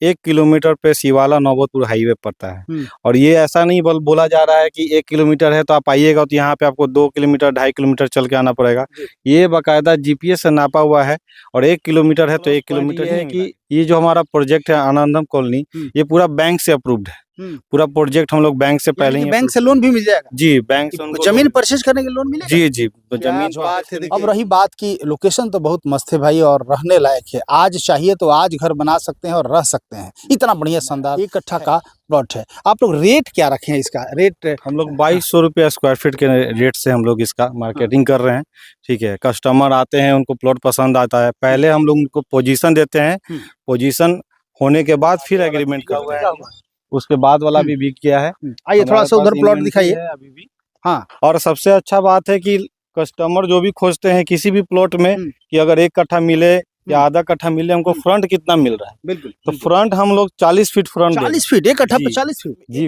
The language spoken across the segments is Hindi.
1 किलोमीटर पे शिवाला नौबतपुर हाईवे पड़ता है। और ये ऐसा नहीं बोला जा रहा है कि 1 किलोमीटर है तो आप आइएगा तो यहाँ पे आपको 2 किलोमीटर 2.5 किलोमीटर चल के आना पड़ेगा। ये बाकायदा जीपीएस से नापा हुआ है और 1 किलोमीटर है तो 1 किलोमीटर है कि ये जो हमारा प्रोजेक्ट है आनंदम कॉलोनी, ये पूरा बैंक से अप्रूव्ड है। पूरा प्रोजेक्ट हम लोग बैंक से पहले ही, बैंक से लोन भी मिल जाएगा जी, बैंक से जमीन परचेज करने के लोन मिलेगा। जी जी, जमीन बात है। अब रही बात की लोकेशन तो बहुत मस्त है भाई और रहने लायक है। आज चाहिए तो आज घर बना सकते हैं और रह सकते हैं, इतना बढ़िया शानदार 1 कट्ठा का प्लॉट है। आप लोग रेट क्या रखे हैं इसका? रेट हम लोग 2200 रुपये स्क्वायर फीट के रेट से हम लोग इसका मार्केटिंग कर रहे हैं। ठीक है, कस्टमर आते हैं, उनको प्लॉट पसंद आता है, पहले हम लोग उनको पोजीशन देते हैं, पोजीशन होने के बाद फिर एग्रीमेंट करते हैं, उसके बाद वाला भी बिक गया है। आइए थोड़ा सा उधर प्लॉट दिखाइए अभी भी। हाँ, और सबसे अच्छा बात है कि कस्टमर जो भी खोजते हैं किसी भी प्लॉट में कि अगर 1 कट्ठा मिले या आधा कट्ठा मिले, हमको फ्रंट कितना मिल रहा है। बिल्कुल, तो फ्रंट हम लोग 40 फीट फ्रंट, 40 फीट 1 कट्ठा पे 40 फीट जी,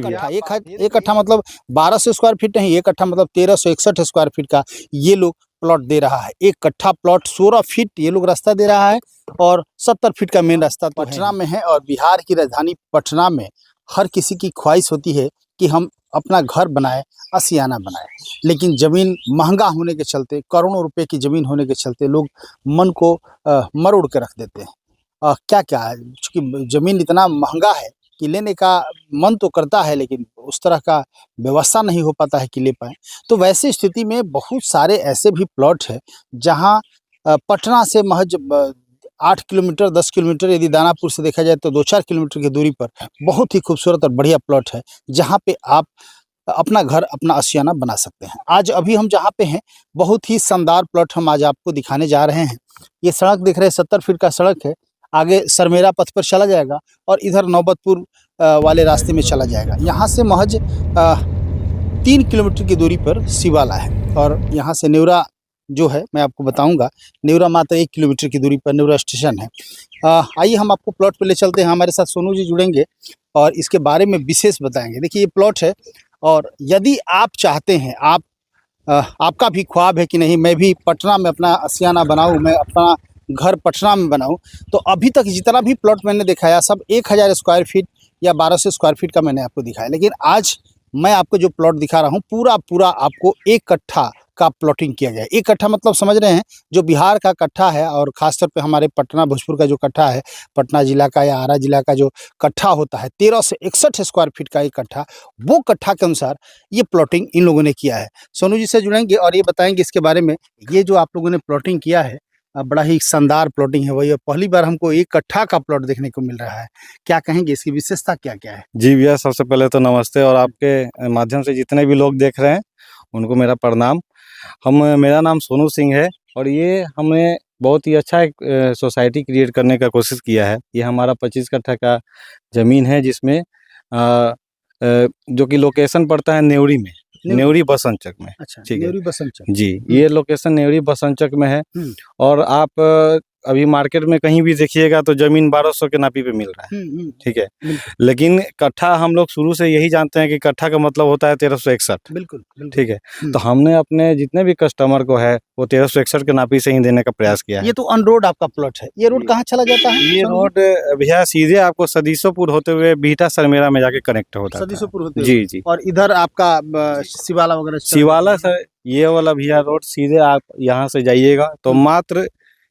एक कट्ठा मतलब 1200 स्क्वायर फीट नहीं, 1 कट्ठा मतलब 1361 स्क्वायर फीट का ये लोग प्लॉट दे रहा है। 1 कट्ठा प्लॉट 16 फीट ये लोग रास्ता दे रहा है और 70 फीट का मेन रास्ता तो पटना में है। और बिहार की राजधानी पटना में हर किसी की ख्वाहिश होती है कि हम अपना घर बनाए, आशियाना बनाए, लेकिन ज़मीन महंगा होने के चलते, करोड़ों रुपए की ज़मीन होने के चलते लोग मन को मरोड़ के रख देते हैं। क्या क्या है, चूँकि ज़मीन इतना महंगा है कि लेने का मन तो करता है लेकिन उस तरह का व्यवस्था नहीं हो पाता है कि ले पाएँ। तो वैसी स्थिति में बहुत सारे ऐसे भी प्लॉट है जहाँ पटना से महज 8 किलोमीटर 10 किलोमीटर, यदि दानापुर से देखा जाए तो 2-4 किलोमीटर की दूरी पर बहुत ही खूबसूरत और बढ़िया प्लॉट है जहाँ पे आप अपना घर, अपना आशियाना बना सकते हैं। आज अभी हम जहाँ पे हैं बहुत ही शानदार प्लॉट हम आज आपको दिखाने जा रहे हैं। ये सड़क देख रहे हैं 70 फीट का सड़क है, आगे सरमेरा पथ पर चला जाएगा और इधर नौबतपुर वाले रास्ते में चला जाएगा। यहाँ से महज 3 किलोमीटर की दूरी पर शिवाला है और यहाँ से नेवरा जो है मैं आपको बताऊंगा, नेवरा मात्र 1 किलोमीटर की दूरी पर नेवरा स्टेशन है। आइए हम आपको प्लॉट पे ले चलते हैं। हमारे साथ सोनू जी जुड़ेंगे और इसके बारे में विशेष बताएंगे। देखिए ये प्लॉट है और यदि आप चाहते हैं, आपका भी ख्वाब है कि नहीं मैं भी पटना में अपना आशियाना बनाऊँ, मैं अपना घर पटना में बनाऊँ, तो अभी तक जितना भी प्लॉट मैंने दिखाया सब 1000 स्क्वायर फीट या 1200 स्क्वायर फीट का मैंने आपको दिखाया। लेकिन आज मैं आपको जो प्लॉट दिखा रहा हूँ पूरा आपको 1 कट्ठा का प्लॉटिंग किया गया है। 1 कट्ठा मतलब समझ रहे हैं, जो बिहार का कट्ठा है और खासतौर पे हमारे पटना भोजपुर का जो कट्ठा है, पटना जिला का या आरा जिला का जो कट्ठा होता है 1361 स्क्वायर फीट का 1 कट्ठा, वो कट्ठा के अनुसार ये प्लॉटिंग इन लोगों ने किया है। सोनू जी से जुड़ेंगे और ये बताएंगे इसके बारे में। ये जो आप लोगों ने प्लॉटिंग किया है बड़ा ही शानदार प्लॉटिंग है, वही पहली बार हमको 1 कट्ठा का प्लॉट देखने को मिल रहा है। क्या कहेंगे, इसकी विशेषता क्या क्या है? जी भैया, सबसे पहले तो नमस्ते और आपके माध्यम से जितने भी लोग देख रहे हैं उनको मेरा प्रणाम। मेरा नाम सोनू सिंह है और ये हमने बहुत ही अच्छा एक सोसाइटी क्रिएट करने का कोशिश किया है। ये हमारा 25 कट्ठा का ज़मीन है जिसमें जो कि लोकेशन पड़ता है नेवरी में, नेवरी बसंत में। अच्छा, ठीक है, नेवरी बसंत जी, ये लोकेशन नेवरी बसंत में है। और आप अभी मार्केट में कहीं भी देखिएगा तो जमीन 1200 के नापी पे मिल रहा है। ठीक है, लेकिन कट्ठा हम लोग शुरू से यही जानते हैं कि कट्ठा का मतलब होता है 1361। बिल्कुल, ठीक है, तो हमने अपने जितने भी कस्टमर को है वो 1361 के नापी से ही देने का प्रयास किया है। ये तो ऑन रोड आपका प्लॉट है, ये रोड कहाँ चला जाता है? ये रोड भैया सीधे आपको सदीसोपुर होते हुए बीटा सरमेरा में जाके कनेक्ट होता है। सदीसोपुर होते जी जी, और इधर आपका शिवाला वगैरह, शिवाला सर, ये वाला भैया रोड सीधे आप यहाँ से जाइएगा तो मात्र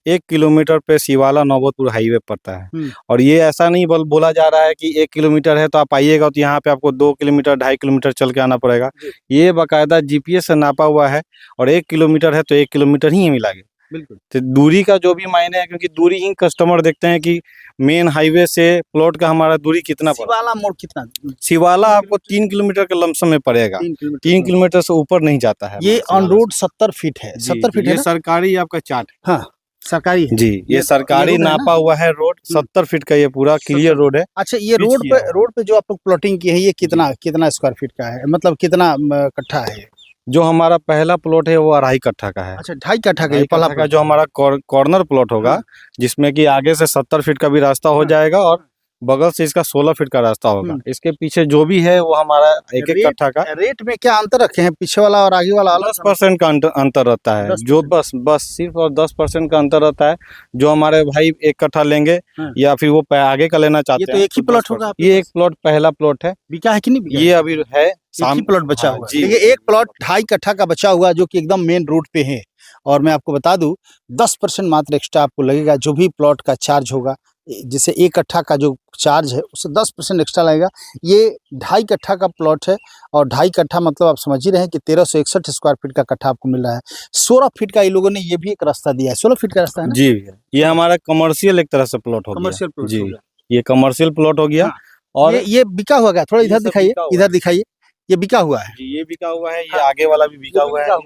1 किलोमीटर पे शिवाला नौबतपुर हाईवे पड़ता है। और ये ऐसा नहीं बोला जा रहा है कि 1 किलोमीटर है तो आप आइएगा तो यहाँ पे आपको 2 किलोमीटर 2.5 किलोमीटर चल के आना पड़ेगा। ये बाकायदा जीपीएस से नापा हुआ है और 1 किलोमीटर है तो 1 किलोमीटर ही मिलेगा। बिल्कुल, तो दूरी का जो भी मायने है, क्योंकि दूरी ही कस्टमर देखते हैं कि मेन हाईवे से प्लॉट का हमारा दूरी कितना पड़ेगा। शिवाला मोड़ कितना? शिवाला आपको 3 किलोमीटर के लमसम में पड़ेगा, 3 किलोमीटर से ऊपर नहीं जाता है। ये ऑन रोड 70 फीट है, 70 फीट है। ये सरकारी आपका चार्ट, हाँ सरकारी है जी, ये सरकारी नापा हुआ है रोड 70 फीट का, ये पूरा क्लियर रोड है। अच्छा, ये रोड पे जो आप लोग प्लॉटिंग की है ये कितना स्क्वायर फीट का है, मतलब कितना कट्ठा है? जो हमारा पहला प्लॉट है वो 2.5 कट्ठा का है। अच्छा, 2.5 कट्ठा का ये पहला का जो हमारा कॉर्नर प्लॉट होगा जिसमें कि आगे से 70 फीट का भी रास्ता हो जाएगा और बगल से इसका 16 फीट का रास्ता होगा। इसके पीछे जो भी है वो हमारा एक एक कट्ठा का रेट में क्या अंतर रखे हैं, पीछे वाला और आगे वाला? 10% का अंतर रहता है। 10% जो बस सिर्फ और 10% का अंतर रहता है। जो हमारे भाई एक कट्ठा लेंगे या फिर वो आगे का लेना चाहते हैं, ये तो एक ही प्लॉट होगा? ये एक प्लॉट पहला प्लॉट है। बिका है कि नहीं बिका? ये अभी है एक ही प्लॉट बचा हुआ है। जी। देखिए एक प्लॉट 2.5 कट्ठा का बचा हुआ जो कि एकदम मेन रोड पे है। और मैं आपको बता दूं 10% मात्र एक्स्ट्रा आपको लगेगा, जो भी प्लॉट का चार्ज होगा, जैसे एक कट्ठा का जो चार्ज है उससे 10% एक्स्ट्रा लगेगा। ये 2.5 कट्ठा का प्लॉट है और 2.5 कट्ठा मतलब आप समझ ही रहे हैं कि 1361 स्क्वायर फीट का कट्ठा आपको मिल रहा है। 16 फीट का ये लोगों ने ये भी एक रास्ता दिया है। 16 फीट का रास्ता है ना? जी भैया, ये हमारा कमर्शियल एक तरह से प्लॉट हो गया। कमर्शियल प्लॉट जी, हो गया। ये कमर्शियल प्लॉट हो गया। हाँ। और ये बिका हुआ है? थोड़ा ये इधर सब दिखाइए, बिका हुआ इधर दिखाइए। ये बिका हुआ है जी, ये बिका हुआ है। ये हाँ। आगे वाला भी बिका हुआ है।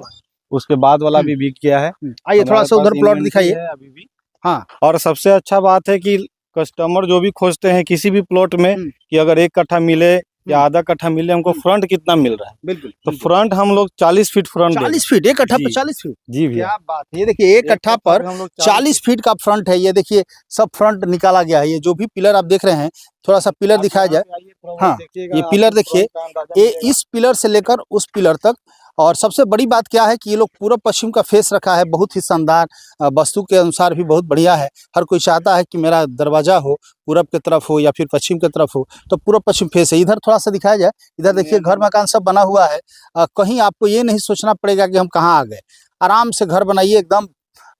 उसके बाद वाला भी बिक गया है। आइए थोड़ा हमारे सा उधर पास प्लॉट इन्वेंटरी दिखाइए। है अभी भी। हाँ। और सबसे अच्छा बात है कि कस्टमर जो भी खोजते हैं किसी भी प्लॉट में कि अगर एक कट्ठा मिले या आधा कट्ठा मिले, हमको फ्रंट कितना मिल रहा है। बिल्कुल। तो फ्रंट हम लोग 40 फीट फ्रंट 40 फीट एक कट्ठा जी। पर 40 फीट? जी भैया, क्या बात है। ये देखिए एक कट्ठा पर हम लोग 40 फीट का फ्रंट है। ये देखिए सब फ्रंट निकाला गया है। ये जो भी पिलर आप देख रहे हैं, थोड़ा सा पिलर दिखाया जाए। हाँ, ये पिलर देखिए, ये इस पिलर से लेकर उस पिलर तक। और सबसे बड़ी बात क्या है कि ये लोग पूर्व पश्चिम का फेस रखा है। बहुत ही शानदार, वास्तु के अनुसार भी बहुत बढ़िया है। हर कोई चाहता है कि मेरा दरवाजा हो पूरब की तरफ हो या फिर पश्चिम की तरफ हो, तो पूर्व पश्चिम फेस है। इधर थोड़ा सा दिखाया जाए। इधर देखिए घर मकान सब बना हुआ है। कहीं आपको ये नहीं सोचना पड़ेगा कि हम कहाँ आ गए। आराम से घर बनाइए, एकदम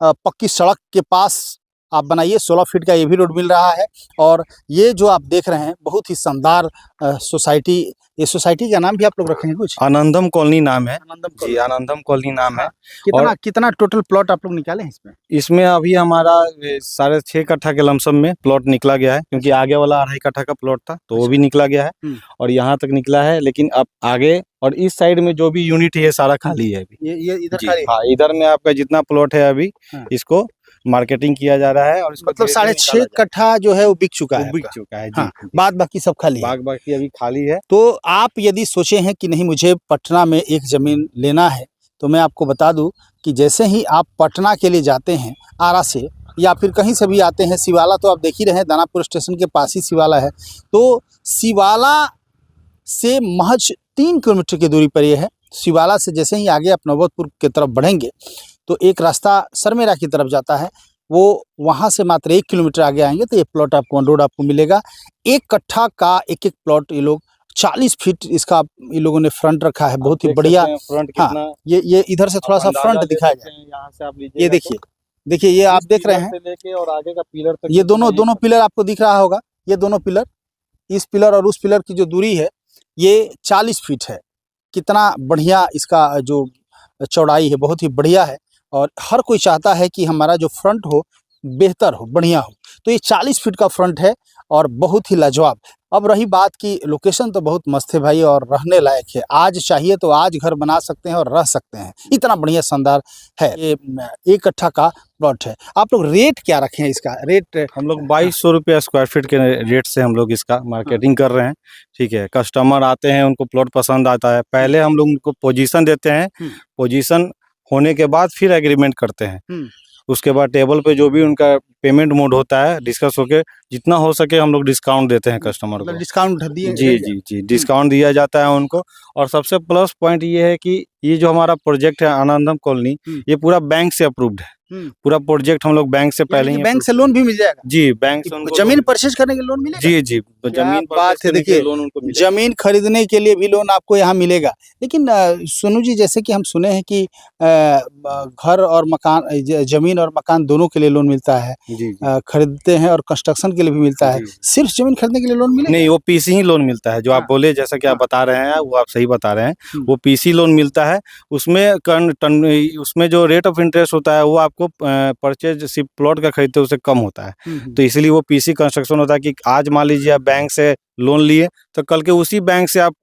पक्की सड़क के पास आप बनाइए। 16 फीट का ये भी रोड मिल रहा है। और ये जो आप देख रहे हैं बहुत ही शानदार सोसाइटी। ये सोसाइटी का नाम भी आप लोग रखेंगे कुछ? आनंदम कॉलोनी नाम है। आनंदम जी, कॉलोनी। आनंदम कॉलोनी नाम है। कितना टोटल प्लॉट आप लोग निकाले हैं इसमें? इसमें अभी हमारा 6.5 कट्ठा के लमसम में प्लॉट निकला गया है, क्योंकि आगे वाला 2.5 कट्ठा का प्लॉट था तो वो भी निकला गया है और यहाँ तक निकला है। लेकिन अब आगे और इस साइड में जो भी यूनिट है ये सारा खाली है अभी। ये इधर जी, खाली है? हाँ, इधर में आपका जितना प्लॉट है अभी इसको मार्केटिंग किया जा रहा है और इसको मतलब 6.5 कट्ठा जो है वो बिक चुका है? बिक चुका है। हाँ, जी, बाद बाकी सब खाली है? बाकी अभी खाली है। तो आप यदि सोचे हैं कि नहीं मुझे पटना में एक ज़मीन लेना है, तो मैं आपको बता दूं कि जैसे ही आप पटना के लिए जाते हैं आरा से या फिर कहीं से भी आते हैं, शिवाला तो आप देख ही रहे हैं, दानापुर स्टेशन के पास ही शिवाला है। तो शिवाला से महज 3 किलोमीटर की दूरी पर यह है। शिवाला से जैसे ही आगे आप नौबतपुर की तरफ बढ़ेंगे तो एक रास्ता सरमेरा की तरफ जाता है। वो वहाँ से मात्र 1 किलोमीटर आगे आएंगे तो ये प्लॉट आपको ऑन रोड आपको मिलेगा। एक कट्ठा का एक प्लॉट ये लोग 40 फीट इसका ये लोगों ने फ्रंट रखा है। बहुत ही बढ़िया फ्रंट हाँ, ये इधर से थोड़ा सा फ्रंट दिखाया जाए। यहाँ से आप लीजिए, ये देखिए ये आप देख रहे हैं, लेके और आगे का पिलर तक ये दोनों पिलर आपको दिख रहा होगा। ये दोनों पिलर, इस पिलर और उस पिलर की जो दूरी है ये 40 फीट है। कितना बढ़िया इसका जो चौड़ाई है, बहुत ही बढ़िया है। और हर कोई चाहता है कि हमारा जो फ्रंट हो बेहतर हो, बढ़िया हो। तो ये 40 फीट का फ्रंट है और बहुत ही लाजवाब। अब रही बात की लोकेशन तो बहुत मस्त है भाई और रहने लायक है। आज चाहिए तो आज घर बना सकते हैं और रह सकते हैं, इतना बढ़िया शानदार है। ये 1 कट्ठा का प्लॉट है। आप लोग रेट क्या रखे हैं इसका? रेट हम लोग 2200 रुपया स्क्वायर फीट के रेट से हम लोग इसका मार्केटिंग कर रहे हैं। ठीक है, कस्टमर आते हैं, उनको प्लॉट पसंद आता है, पहले हम लोग उनको पोजीशन देते हैं, पोजीशन होने के बाद फिर एग्रीमेंट करते हैं। उसके बाद टेबल पे जो भी उनका पेमेंट मोड होता है डिस्कस होके जितना हो सके हम लोग डिस्काउंट देते हैं कस्टमर को। डिस्काउंट दिए? जी, डिस्काउंट दिया जाता है उनको। और सबसे प्लस पॉइंट ये है कि ये जो हमारा प्रोजेक्ट है आनंदम कॉलोनी, ये पूरा बैंक से अप्रूव्ड है। पूरा प्रोजेक्ट हम लोग बैंक से पहले ही बैंक से लोन भी मिल जाएगा? जी, बैंक से उनको जमीन परचेज करने के लोन मिलेगा? जी, तो जमीन बात है। देखिए जमीन खरीदने के लिए भी लोन आपको यहाँ मिलेगा। लेकिन सोनू जी, जैसे कि हम सुने हैं कि घर और मकान, जमीन और मकान दोनों के लिए लोन मिलता है। खरीदते हैं और कंस्ट्रक्शन के लिए भी मिलता है। सिर्फ जमीन खरीदने के लिए लोन मिलेगा? नहीं, वो पीसी ही लोन मिलता है। जो आप बोले, जैसा कि आप बता रहे हैं वो आप सही बता रहे हैं, वो पीसी लोन मिलता है। उसमें जो रेट ऑफ इंटरेस्ट होता है वो आपको परचेज सिर्फ प्लॉट का खरीदते उससे कम होता है। तो इसलिए वो पीसी कंस्ट्रक्शन होता है कि आज मान लीजिए आप बैंक से लोन लिए तो कल के उसी बैंक से आप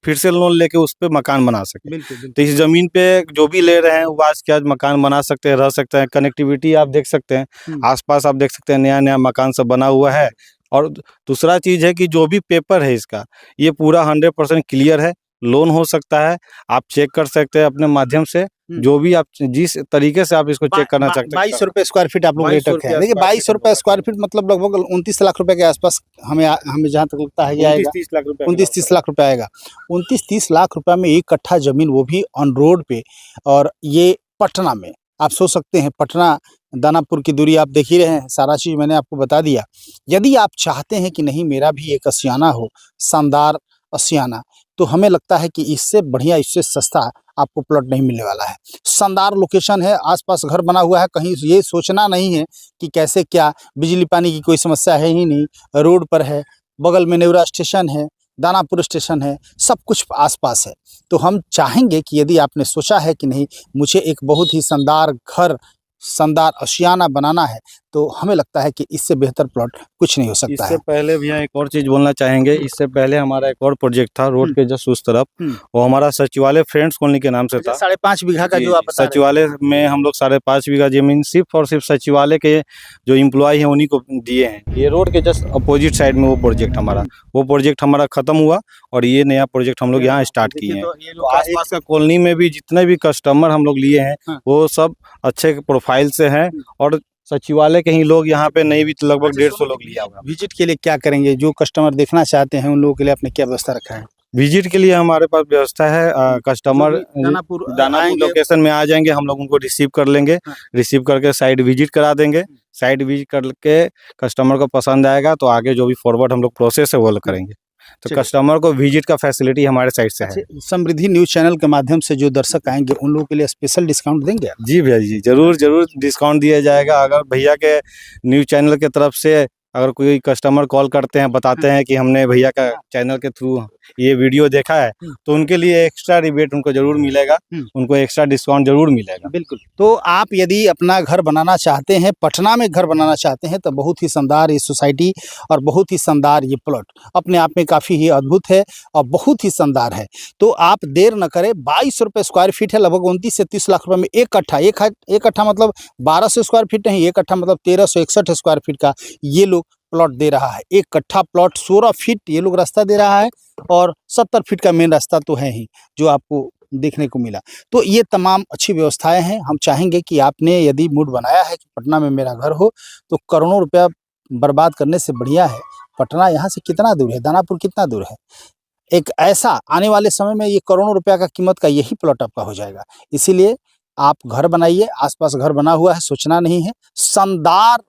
फिर से लोन लेके उस पे मकान बना सके। तो इस जमीन पे जो भी ले रहे हैं वो आज के आज मकान बना सकते हैं, रह सकते हैं। कनेक्टिविटी आप देख सकते हैं, आसपास आप देख सकते हैं, नया नया मकान सब बना हुआ है। और दूसरा चीज है कि जो भी पेपर है इसका, ये पूरा 100% क्लियर है। लोन हो सकता है, आप चेक कर सकते हैं अपने माध्यम से। जो भी आप जिस तरीके से आप इसको चेक करना चाहते हैं 22 रुपए स्क्वायर फीट आप लोग रेट 22 रखे हैं। रुपया देखिए स्क्वायर 22 फीट रुपए स्क्वायर फीट मतलब लगभग 29 लाख रुपए के आसपास हमें जहाँ तक लगता है ये आएगा। 29-30 लाख रुपए 29-30 लाख रुपए आएगा। 29-30 लाख रुपए में एक कट्ठा जमीन, वो भी ऑन रोड पे, और ये पटना में। आप सोच सकते हैं पटना दानापुर की दूरी आप देख ही रहे हैं, सारा चीज़ मैंने आपको बता दिया। यदि आप चाहते हैं कि नहीं मेरा भी एक आशियाना हो, शानदार आशियाना, तो हमें लगता है कि इससे बढ़िया, इससे सस्ता आपको प्लॉट नहीं मिलने वाला है। शानदार लोकेशन है, आसपास घर बना हुआ है, कहीं ये सोचना नहीं है कि कैसे क्या, बिजली पानी की कोई समस्या है ही नहीं, रोड पर है, बगल में नेवरा स्टेशन है, दानापुर स्टेशन है, सब कुछ आसपास है। तो हम चाहेंगे कि यदि आपने सोचा है कि नहीं मुझे एक बहुत ही शानदार घर, शानदार आशियाना बनाना है, तो हमें लगता है कि इससे बेहतर प्लॉट कुछ नहीं हो सकता इससे है। पहले भैया एक और चीज बोलना चाहेंगे। इससे पहले हमारा एक और प्रोजेक्ट था रोड के जस्ट उस तरफ, वो हमारा सचिवालय फ्रेंड्स कॉलोनी के नाम से था। 5.5 बीघा का जी, जो आप बता रहे हैं। सचिवालय में हम लोग 5.5 बीघा जमीन सिर्फ और सिर्फ सचिवालय के जो एम्प्लॉय हैं उन्हीं को दिए हैं। ये रोड के जस्ट अपोजिट साइड में वो प्रोजेक्ट हमारा खत्म हुआ और ये नया प्रोजेक्ट हम लोग यहाँ स्टार्ट किए हैं। तो आसपास का कॉलोनी में भी जितने भी कस्टमर हम लोग लिए हैं वो सब अच्छे प्रोफाइल से हैं और सचिवालय के ही लोग यहाँ पे नहीं भी तो लगभग 150 लोग लिया हुआ। विजिट के लिए क्या करेंगे, जो कस्टमर देखना चाहते हैं उन लोगों के लिए आपने क्या व्यवस्था रखा है? विजिट के लिए हमारे पास व्यवस्था है, कस्टमर दानापुर दानापुर लोकेशन में आ जाएंगे, हम लोग उनको रिसीव कर लेंगे, रिसीव करके साइट विजिट करा देंगे। साइट विजिट करके कस्टमर को पसंद आएगा तो आगे जो भी फॉरवर्ड हम लोग प्रोसेस है वो करेंगे। तो कस्टमर को विजिट का फैसिलिटी हमारे साइड से है। समृद्धि न्यूज चैनल के माध्यम से जो दर्शक आएंगे उन लोगों के लिए स्पेशल डिस्काउंट देंगे? जी भैया जी, जरूर डिस्काउंट दिया जाएगा। अगर भैया के न्यूज चैनल के तरफ से अगर कोई कस्टमर कॉल करते हैं, बताते हैं कि हमने भैया का चैनल के थ्रू ये वीडियो देखा है, तो उनके लिए एक्स्ट्रा रिबेट उनको जरूर मिलेगा, उनको एक्स्ट्रा डिस्काउंट जरूर मिलेगा। बिल्कुल। तो आप यदि अपना घर बनाना चाहते हैं, पटना में घर बनाना चाहते हैं, तो बहुत ही शानदार ये सोसाइटी और बहुत ही शानदार ये प्लॉट अपने आप में काफ़ी ही अद्भुत है और बहुत ही शानदार है। तो आप देर न करें, 22 रुपये स्क्वायर फीट है, लगभग 29 से 30 लाख रुपये में एक कट्ठा। एक कट्ठा मतलब 1200 स्क्वायर फीट नहीं, एक कट्ठा मतलब 1361 स्क्वायर फीट का ये लोग प्लॉट दे रहा है। एक कट्ठा प्लॉट 16 फीट ये लोग रास्ता दे रहा है और 70 फीट का मेन रास्ता तो है ही जो आपको देखने को मिला। तो ये तमाम अच्छी व्यवस्थाएं हैं। हम चाहेंगे कि आपने यदि मूड बनाया है कि पटना में मेरा घर हो, तो करोड़ों रुपया बर्बाद करने से बढ़िया है पटना। यहाँ से कितना दूर है, दानापुर कितना दूर है, एक ऐसा आने वाले समय में ये करोड़ों रुपया का कीमत का यही प्लॉट आपका हो जाएगा। इसीलिए आप घर बनाइए, आसपास घर बना हुआ है, सोचना नहीं है। शानदार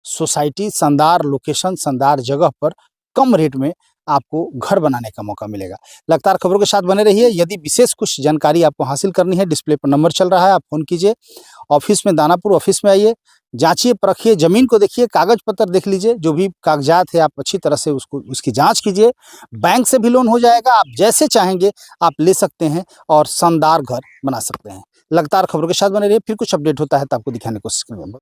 सोसाइटी, शानदार लोकेशन, शानदार जगह पर कम रेट में आपको घर बनाने का मौका मिलेगा। लगातार खबरों के साथ बने रहिए। यदि विशेष कुछ जानकारी आपको हासिल करनी है, डिस्प्ले पर नंबर चल रहा है, आप फ़ोन कीजिए। ऑफिस में, दानापुर ऑफिस में आइए, जांचिए परखिए, ज़मीन को देखिए, कागज़ पत्र देख लीजिए, जो भी कागजात है आप अच्छी तरह से उसकी जांच कीजिए। बैंक से भी लोन हो जाएगा, आप जैसे चाहेंगे आप ले सकते हैं और शानदार घर बना सकते हैं। लगातार खबरों के साथ बने रहिए, फिर कुछ अपडेट होता है तो आपको दिखाने की कोशिश करेंगे।